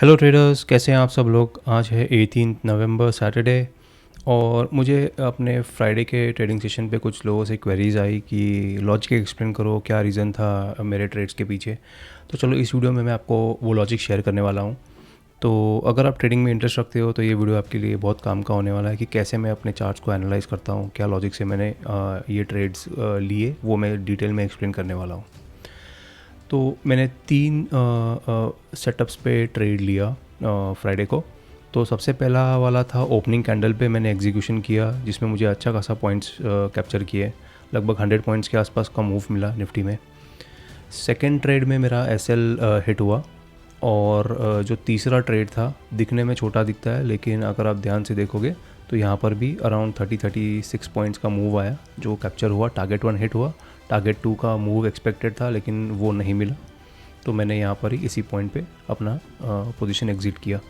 Hello traders, कैसे हैं आप सब लोग। आज है 18 नवंबर सैटरडे और मुझे अपने फ्राइडे के ट्रेडिंग सेशन पे कुछ लोगों से क्वेरीज़ आई कि लॉजिक एक्सप्लेन करो, क्या रीज़न था मेरे ट्रेड्स के पीछे। तो चलो इस वीडियो में मैं आपको वो लॉजिक शेयर करने वाला हूँ। तो अगर आप ट्रेडिंग में इंटरेस्ट रखते हो तो ये वीडियो आपके लिए बहुत काम का होने वाला है कि कैसे मैं अपने चार्ट्स को एनालाइज़ करता हूँ, क्या लॉजिक से मैंने ये ट्रेड्स लिए, वो मैं डिटेल में एक्सप्लेन करने वाला हूँ। तो मैंने 3 सेटअप्स पे ट्रेड लिया फ्राइडे को। तो सबसे पहला वाला था ओपनिंग कैंडल पे मैंने एग्जीक्यूशन किया, जिसमें मुझे अच्छा खासा पॉइंट्स कैप्चर किए। लगभग 100 पॉइंट्स के आसपास का मूव मिला निफ्टी में। सेकेंड ट्रेड में मेरा एसएल हिट हुआ। और जो तीसरा ट्रेड था, दिखने में छोटा दिखता है लेकिन अगर आप ध्यान से देखोगे तो यहाँ पर भी अराउंड 36 पॉइंट्स का मूव आया जो कैप्चर हुआ। टारगेट 1 हिट हुआ, टारगेट 2 का मूव एक्सपेक्टेड था लेकिन वो नहीं मिला। तो मैंने यहाँ पर ही इसी पॉइंट पे अपना पोजीशन एग्जिट किया।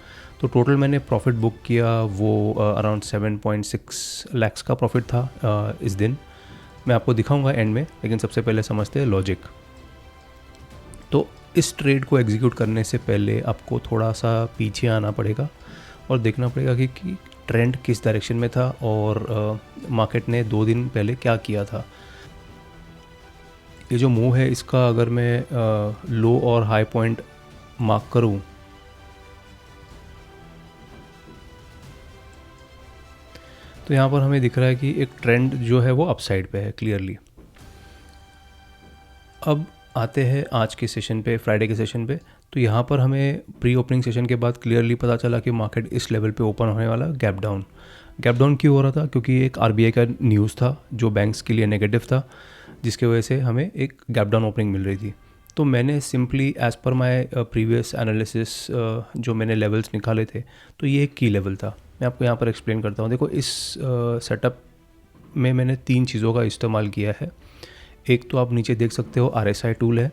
तो टोटल मैंने प्रॉफिट बुक किया वो अराउंड 7.6 लैक्स का प्रॉफिट था इस दिन। मैं आपको दिखाऊंगा एंड में, लेकिन सबसे पहले समझते हैं लॉजिक। तो इस ट्रेड को एग्जीक्यूट करने से पहले आपको थोड़ा सा पीछे आना पड़ेगा और देखना पड़ेगा कि ट्रेंड किस डायरेक्शन में था और मार्केट ने 2 दिन पहले क्या किया था। ये जो मूव है इसका अगर मैं लो और हाई पॉइंट मार्क करूं तो यहाँ पर हमें दिख रहा है कि एक ट्रेंड जो है वो अपसाइड पे है क्लियरली। अब आते हैं आज के सेशन पे, फ्राइडे के सेशन पे। तो यहाँ पर हमें प्री ओपनिंग सेशन के बाद क्लियरली पता चला कि मार्केट इस लेवल पे ओपन होने वाला। गैप डाउन क्यों हो रहा था? क्योंकि एक आरबीआई का न्यूज़ था जो बैंक्स के लिए नेगेटिव था, जिसके वजह से हमें एक गैप डाउन ओपनिंग मिल रही थी। तो मैंने simply as per my previous analysis जो मैंने लेवल्स निकाले थे, तो ये एक की लेवल था। मैं आपको यहाँ पर एक्सप्लेन करता हूँ। देखो, इस सेटअप में मैंने 3 चीज़ों का इस्तेमाल किया है। एक तो आप नीचे देख सकते हो RSI टूल है।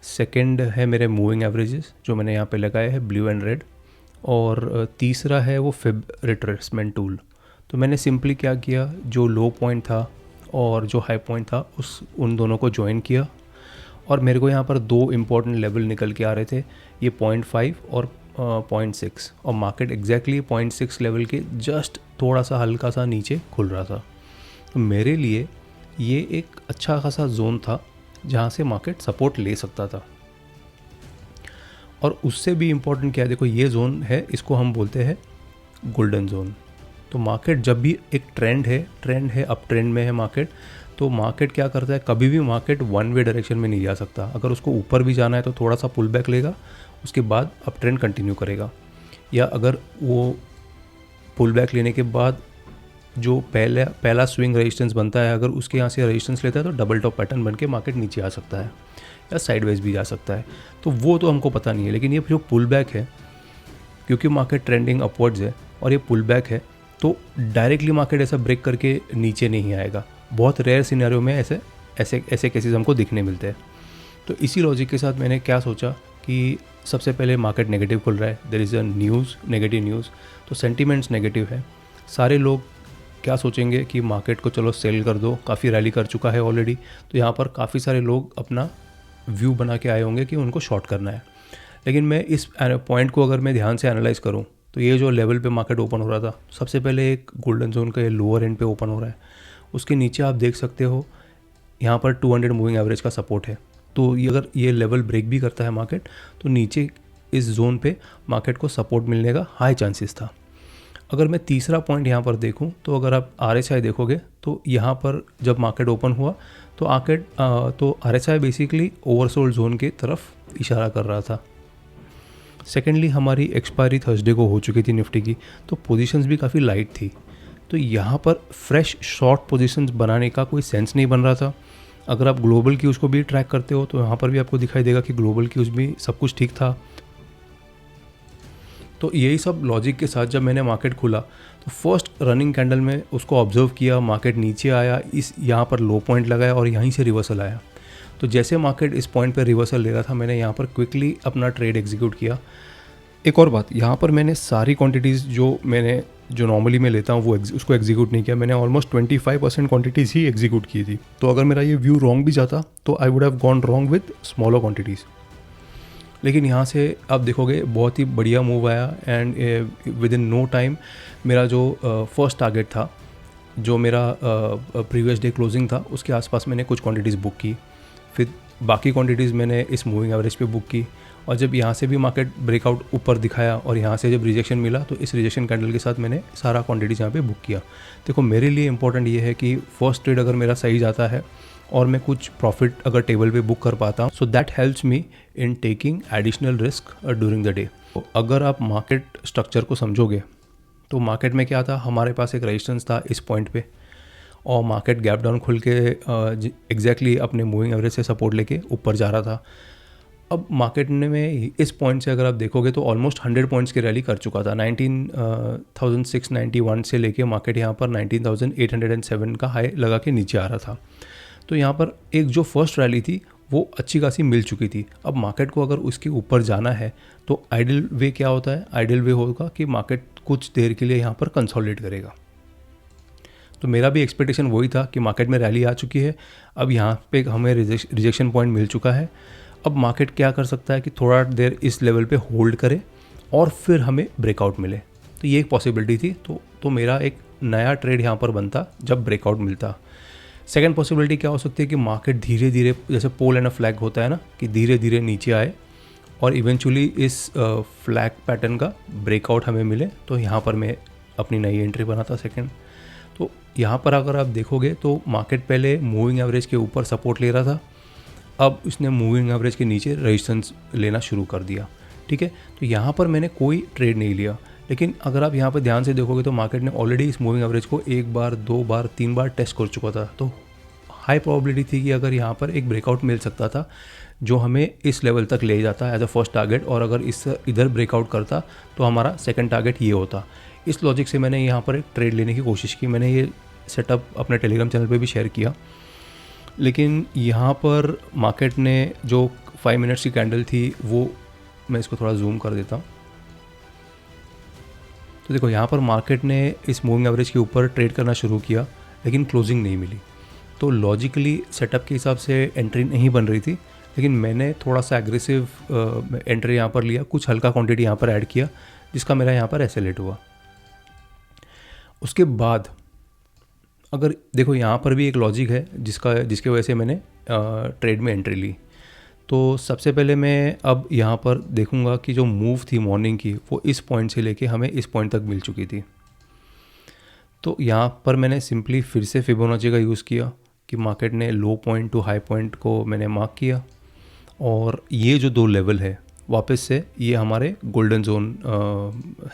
सेकंड है मेरे मूविंग एवरेजेस जो मैंने यहाँ पे लगाए हैं ब्लू एंड रेड। और तीसरा है वो फिब रिट्रेसमेंट टूल। तो मैंने सिंपली क्या किया, जो लो पॉइंट था और जो हाई पॉइंट था उन दोनों को ज्वाइन किया और मेरे को यहाँ पर 2 इम्पॉर्टेंट लेवल निकल के आ रहे थे, ये 0.5 और 0.6। और मार्केट एग्जैक्टली 0.6 लेवल के जस्ट थोड़ा सा हल्का सा नीचे खुल रहा था। तो मेरे लिए ये एक अच्छा खासा जोन था जहाँ से मार्केट सपोर्ट ले सकता था। और उससे भी इम्पोर्टेंट क्या है, देखो ये जोन है, इसको हम बोलते हैं गोल्डन जोन। तो मार्केट जब भी एक ट्रेंड है अप ट्रेंड में है मार्केट, तो मार्केट क्या करता है, कभी भी मार्केट वन वे डायरेक्शन में नहीं जा सकता। अगर उसको ऊपर भी जाना है तो थोड़ा सा पुल बैक लेगा, उसके बाद अप ट्रेंड कंटिन्यू करेगा। या अगर वो पुल बैक लेने के बाद जो पहला स्विंग रेजिस्टेंस बनता है, अगर उसके यहाँ से रेजिस्टेंस लेता है तो डबल टॉप पैटर्न बन के मार्केट नीचे आ सकता है या साइडवेज भी जा सकता है। तो वो तो हमको पता नहीं है, लेकिन ये जो पुल बैक है, क्योंकि मार्केट ट्रेंडिंग अपवर्ड्स है और ये पुल बैक है, तो डायरेक्टली मार्केट ऐसा ब्रेक करके नीचे नहीं आएगा। बहुत रेयर सिनेरियो में ऐसे केसेस हमको दिखने मिलते हैं। तो इसी लॉजिक के साथ मैंने क्या सोचा कि सबसे पहले मार्केट नेगेटिव खुल रहा है, there is a news, negative news, तो सेंटीमेंट्स नेगेटिव है। सारे लोग क्या सोचेंगे कि मार्केट को चलो सेल कर दो, काफ़ी रैली कर चुका है ऑलरेडी। तो यहाँ पर काफ़ी सारे लोग अपना व्यू बना के आए होंगे कि उनको शॉर्ट करना है। लेकिन मैं इस पॉइंट को अगर मैं ध्यान से एनालाइज करूँ तो ये जो लेवल पे मार्केट ओपन हो रहा था, सबसे पहले एक गोल्डन जोन का लोअर एंड पे ओपन हो रहा है। उसके नीचे आप देख सकते हो यहाँ पर 200 मूविंग एवरेज का सपोर्ट है। तो ये अगर ये लेवल ब्रेक भी करता है मार्केट, तो नीचे इस जोन पे मार्केट को सपोर्ट मिलने का हाई चांसेस था। अगर मैं तीसरा पॉइंट यहाँ पर देखूँ तो अगर आप RSI देखोगे तो यहाँ पर जब मार्केट ओपन हुआ तो RSI बेसिकली ओवरसोल्ड जोन की तरफ इशारा कर रहा था। सेकेंडली, हमारी एक्सपायरी थर्सडे को हो चुकी थी निफ्टी की, तो पोजीशंस भी काफ़ी लाइट थी। तो यहाँ पर फ्रेश शॉर्ट पोजीशंस बनाने का कोई सेंस नहीं बन रहा था। अगर आप ग्लोबल क्यूज़ को भी ट्रैक करते हो तो यहाँ पर भी आपको दिखाई देगा कि ग्लोबल क्यूज़ भी सब कुछ ठीक था। तो यही सब लॉजिक के साथ जब मैंने मार्केट खुला तो फर्स्ट रनिंग कैंडल में उसको ऑब्जर्व किया, मार्केट नीचे आया, इस यहाँ पर लो पॉइंट लगाया और यहीं से रिवर्सल आया। तो जैसे मार्केट इस पॉइंट पर रिवर्सल ले रहा था, मैंने यहाँ पर क्विकली अपना ट्रेड एग्जीक्यूट किया। एक और बात, यहाँ पर मैंने सारी क्वांटिटीज़ जो नॉर्मली मैं लेता हूँ उसको एग्जीक्यूट नहीं किया। मैंने ऑलमोस्ट 25% क्वांटिटीज़ ही एग्जीक्यूट की थी। तो अगर मेरा ये व्यू रॉन्ग भी जाता तो I would have gone wrong with smaller quantities. लेकिन यहाँ से आप देखोगे बहुत ही बढ़िया मूव आया and within no time मेरा जो फर्स्ट टारगेट था, जो मेरा प्रीवियस डे क्लोजिंग था, उसके आसपास मैंने कुछ क्वांटिटीज़ बुक की। फिर बाकी क्वांटिटीज़ मैंने इस मूविंग एवरेज पे बुक की, और जब यहाँ से भी मार्केट ब्रेकआउट ऊपर दिखाया और यहाँ से जब रिजेक्शन मिला तो इस रिजेक्शन कैंडल के साथ मैंने सारा क्वांटिटीज़ यहाँ पे बुक किया। देखो मेरे लिए इंपॉर्टेंट ये है कि फर्स्ट ट्रेड अगर मेरा सही जाता है और मैं कुछ प्रॉफिट अगर टेबल पे बुक कर पाता हूँ, so that helps me in taking additional risk during the day. अगर आप मार्केट स्ट्रक्चर को समझोगे तो मार्केट में क्या था, हमारे पास एक रेजिस्टेंस था इस पॉइंट पे, और मार्केट गैप डाउन खुल के एग्जैक्टली अपने मूविंग एवरेज से सपोर्ट लेके ऊपर जा रहा था। अब मार्केट में इस पॉइंट से अगर आप देखोगे तो ऑलमोस्ट 100 पॉइंट्स की रैली कर चुका था। 19,691 से लेके मार्केट यहाँ पर 19,807 का हाई लगा के नीचे आ रहा था। तो यहाँ पर एक जो फर्स्ट रैली थी वो अच्छी खासी मिल चुकी थी। अब मार्केट को अगर उसके ऊपर जाना है तो आइडियल वे क्या होता है, आइडियल वे होगा कि मार्केट कुछ देर के लिए यहाँ पर कंसोलिडेट करेगा। तो मेरा भी एक्सपेक्टेशन वही था कि मार्केट में रैली आ चुकी है, अब यहाँ पे हमें रिजेक्शन पॉइंट मिल चुका है। अब मार्केट क्या कर सकता है कि थोड़ा देर इस लेवल पे होल्ड करे और फिर हमें ब्रेकआउट मिले। तो ये एक पॉसिबिलिटी थी। तो मेरा एक नया ट्रेड यहाँ पर बनता जब ब्रेकआउट मिलता। सेकंड पॉसिबिलिटी क्या हो सकती है कि मार्केट धीरे धीरे, जैसे पोल एंड अ फ्लैग होता है ना, कि धीरे धीरे नीचे आए और इवेंचुअली इस फ्लैग पैटर्न का ब्रेकआउट हमें मिले, तो यहाँ पर मैं अपनी नई एंट्री बनाता सेकंड। तो यहाँ पर अगर आप देखोगे तो मार्केट पहले मूविंग एवरेज के ऊपर सपोर्ट ले रहा था, अब उसने मूविंग एवरेज के नीचे रेजिस्टेंस लेना शुरू कर दिया। ठीक है, तो यहाँ पर मैंने कोई ट्रेड नहीं लिया, लेकिन अगर आप यहाँ पर ध्यान से देखोगे तो मार्केट ने ऑलरेडी इस मूविंग एवरेज को 1 बार 2 बार 3 बार टेस्ट कर चुका था। तो हाई प्रोबेबिलिटी थी कि अगर यहाँ पर एक ब्रेकआउट मिल सकता था जो हमें इस लेवल तक ले जाता एज अ फर्स्ट टारगेट, और अगर इधर ब्रेकआउट करता तो हमारा सेकंड टारगेट ये होता। इस लॉजिक से मैंने यहाँ पर एक ट्रेड लेने की कोशिश की। मैंने ये सेटअप अपने टेलीग्राम चैनल पे भी शेयर किया, लेकिन यहाँ पर मार्केट ने जो 5 मिनट्स की कैंडल थी वो, मैं इसको थोड़ा जूम कर देता हूँ। तो देखो यहाँ पर मार्केट ने इस मूविंग एवरेज के ऊपर ट्रेड करना शुरू किया, लेकिन क्लोजिंग नहीं मिली। तो लॉजिकली सेटअप के हिसाब से एंट्री नहीं बन रही थी, लेकिन मैंने थोड़ा सा एग्रेसिव एंट्री यहाँ पर लिया, कुछ हल्का क्वांटिटी यहाँ पर ऐड किया, जिसका मेरा यहाँ पर एसेलेट हुआ। उसके बाद अगर देखो यहाँ पर भी एक लॉजिक है जिसके वजह से मैंने ट्रेड में एंट्री ली। तो सबसे पहले मैं अब यहाँ पर देखूँगा कि जो मूव थी मॉर्निंग की वो इस पॉइंट से लेके हमें इस पॉइंट तक मिल चुकी थी। तो यहाँ पर मैंने सिंपली फिर से फिबोनाची का यूज़ किया कि मार्केट ने लो पॉइंट टू हाई पॉइंट को मैंने मार्क किया, और ये जो 2 लेवल है वापस से ये हमारे गोल्डन जोन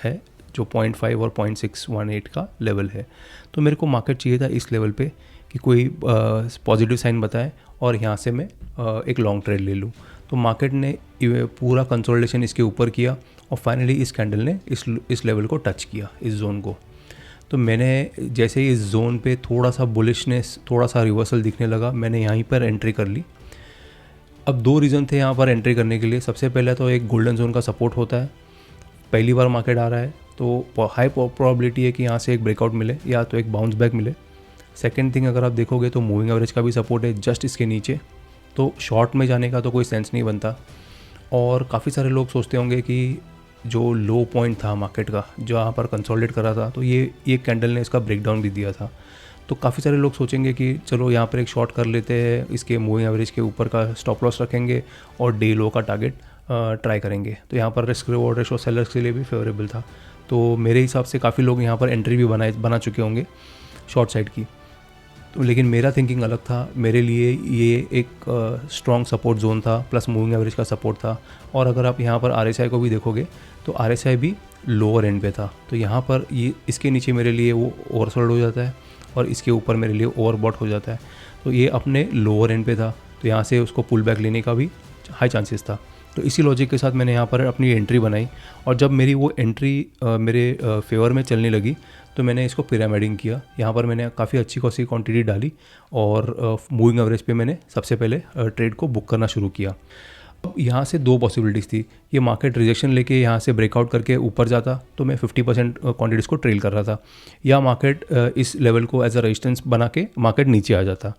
है, जो 0.5 और 0.618 का लेवल है। तो मेरे को मार्केट चाहिए था इस लेवल पे कि कोई पॉजिटिव साइन बताए और यहाँ से मैं एक लॉन्ग ट्रेड ले लूँ। तो मार्केट ने पूरा कंसोलिडेशन इसके ऊपर किया और फाइनली इस कैंडल ने इस लेवल को टच किया, इस जोन को। तो मैंने जैसे ही इस जोन पे थोड़ा सा बुलिशनेस, थोड़ा सा रिवर्सल दिखने लगा, मैंने यहीं पर एंट्री कर ली। अब 2 रीज़न थे यहाँ पर एंट्री करने के लिए। सबसे पहले तो एक गोल्डन जोन का सपोर्ट होता है, पहली बार मार्केट आ रहा है तो हाई प्रोबेबिलिटी है कि यहाँ से एक ब्रेकआउट मिले या तो एक बाउंस बैक मिले। सेकंड थिंग, अगर आप देखोगे तो मूविंग एवरेज का भी सपोर्ट है जस्ट इसके नीचे, तो शॉर्ट में जाने का तो कोई सेंस नहीं बनता। और काफ़ी सारे लोग सोचते होंगे कि जो लो पॉइंट था मार्केट का, जो यहाँ पर कंसोलिडेट कर रहा था, तो ये कैंडल ने इसका ब्रेकडाउन भी दिया था। तो काफ़ी सारे लोग सोचेंगे कि चलो यहाँ पर एक शॉर्ट कर लेते हैं, इसके मूविंग एवरेज के ऊपर का स्टॉप लॉस रखेंगे और डे लो का टारगेट ट्राई करेंगे। तो यहाँ पर रिस्क रिवॉर्ड रेशो सेलर्स के लिए भी फेवरेबल था। तो मेरे हिसाब से काफ़ी लोग यहाँ पर एंट्री भी बना चुके होंगे शॉर्ट साइड की। तो लेकिन मेरा थिंकिंग अलग था। मेरे लिए ये एक स्ट्रॉन्ग सपोर्ट जोन था, प्लस मूविंग एवरेज का सपोर्ट था। और अगर आप यहाँ पर RSI को भी देखोगे तो RSI भी लोअर एंड पे था। तो यहाँ पर ये इसके नीचे मेरे लिए वो ओवरसोल्ड हो जाता है और इसके ऊपर मेरे लिए ओवरबॉट हो जाता है। तो ये अपने लोअर एंड पे था, तो यहाँ से उसको पुल बैक लेने का भी हाई चांसेस था। तो इसी लॉजिक के साथ मैंने यहाँ पर अपनी एंट्री बनाई, और जब मेरी वो एंट्री मेरे फेवर में चलने लगी तो मैंने इसको पिरामिडिंग किया। यहाँ पर मैंने काफ़ी अच्छी खासी क्वांटिटी डाली और मूविंग एवरेज पे मैंने सबसे पहले ट्रेड को बुक करना शुरू किया। अब यहाँ से 2 पॉसिबिलिटीज़ थी। ये मार्केट रिजेक्शन लेके यहाँ से ब्रेकआउट करके ऊपर जाता तो मैं 50% क्वांटिटीज़ को ट्रेल कर रहा था, या मार्केट इस लेवल को एज अ रेजिस्टेंस बना के मार्केट नीचे आ जाता।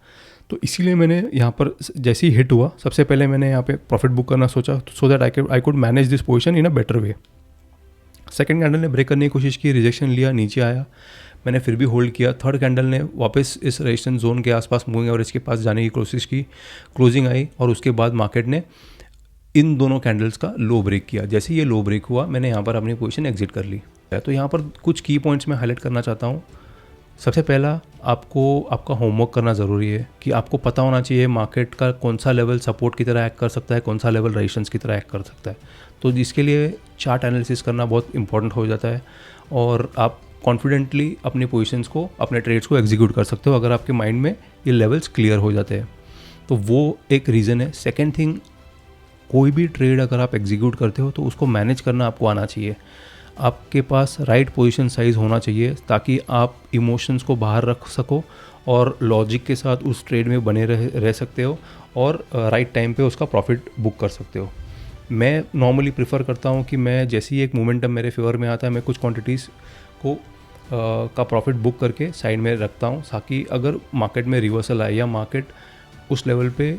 तो इसीलिए मैंने यहाँ पर जैसे ही हिट हुआ, सबसे पहले मैंने यहाँ पे प्रॉफिट बुक करना सोचा, so that I could manage this position in a better way. Second candle ने ब्रेक करने की कोशिश की, रिजेक्शन लिया, नीचे आया, मैंने फिर भी होल्ड किया। थर्ड कैंडल ने वापस इस रेजिस्टेंस जोन के आसपास मूविंग एवरेज के पास जाने की कोशिश की, क्लोजिंग आई और उसके बाद मार्केट ने इन दोनों कैंडल्स का लो ब्रेक किया। जैसे ये लो ब्रेक हुआ, मैंने यहाँ पर अपनी पोजीशन एग्जिट कर ली। तो यहाँ पर कुछ की पॉइंट्स मैं हाईलाइट करना चाहता हूँ। सबसे पहला, आपको आपका होमवर्क करना ज़रूरी है कि आपको पता होना चाहिए मार्केट का कौन सा लेवल सपोर्ट की तरह एक्ट कर सकता है, कौन सा लेवल रेजिस्टेंस की तरह एक्ट कर सकता है। तो जिसके लिए चार्ट एनालिसिस करना बहुत इंपॉर्टेंट हो जाता है और आप कॉन्फिडेंटली अपनी पोजीशंस को, अपने ट्रेड्स को एग्जीक्यूट कर सकते हो अगर आपके माइंड में ये लेवल्स क्लियर हो जाते हैं। तो वो एक रीज़न है। सेकेंड थिंग, कोई भी ट्रेड अगर आप एग्जीक्यूट करते हो तो उसको मैनेज करना आपको आना चाहिए। आपके पास राइट पोजीशन साइज़ होना चाहिए ताकि आप इमोशंस को बाहर रख सको और लॉजिक के साथ उस ट्रेड में बने रह सकते हो और राइट टाइम पे उसका प्रॉफिट बुक कर सकते हो। मैं नॉर्मली प्रेफर करता हूँ कि मैं जैसे ही एक मोमेंटम मेरे फेवर में आता है, मैं कुछ क्वांटिटीज़ को का प्रॉफिट बुक करके साइड में रखता हूँ, ताकि अगर मार्केट में रिवर्सल आए या मार्केट उस लेवल पे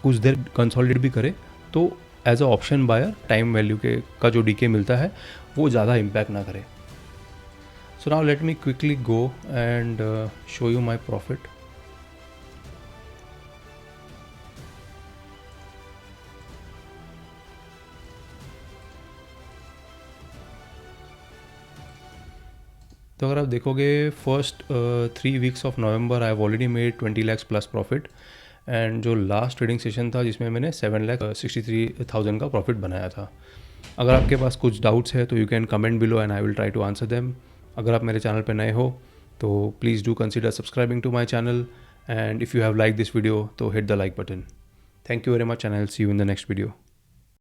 कुछ देर कंसोलिडेट भी करे तो as a option buyer time value के का जो डीके मिलता है वो ज़्यादा इम्पैक्ट ना करे। So now let me quickly go and show you my profit. तो अगर आप देखोगे first 3 weeks of November I have already made 20 lakhs plus profit, and जो लास्ट ट्रेडिंग सेशन था जिसमें मैंने 7,63,000 का प्रॉफिट बनाया था। अगर आपके पास कुछ डाउट्स है तो you can comment below and I will try to answer them. अगर आप मेरे चैनल पर नए हो तो please do consider subscribing to my channel, and if you have like this video तो hit the like button. Thank you very much and I will see you in the next video.